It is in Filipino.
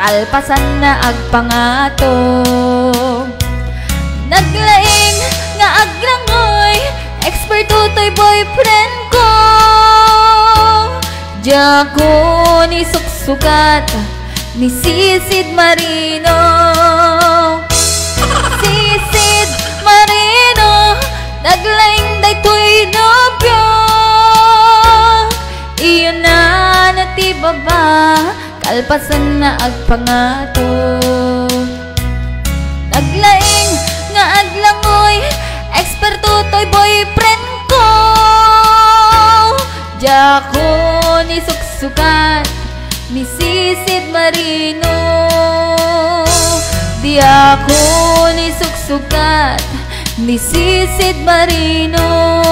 kalpasan na agpangato. Naglaing nga aglangoy, eksperto to'y boyfriend ko. Diya ko ni suksukat, ni Sisid Marino. Sisid Marino, naglaing day to'y nobyo. Iyon na nati baba, kalpasan na agpangato. Naglaing nga aglangoy, eksperto to'y boyfriend ko. Diya ko ni suksukat, ni Sisid Marino. Diya ko ni suksukat, ni Sisid Marino.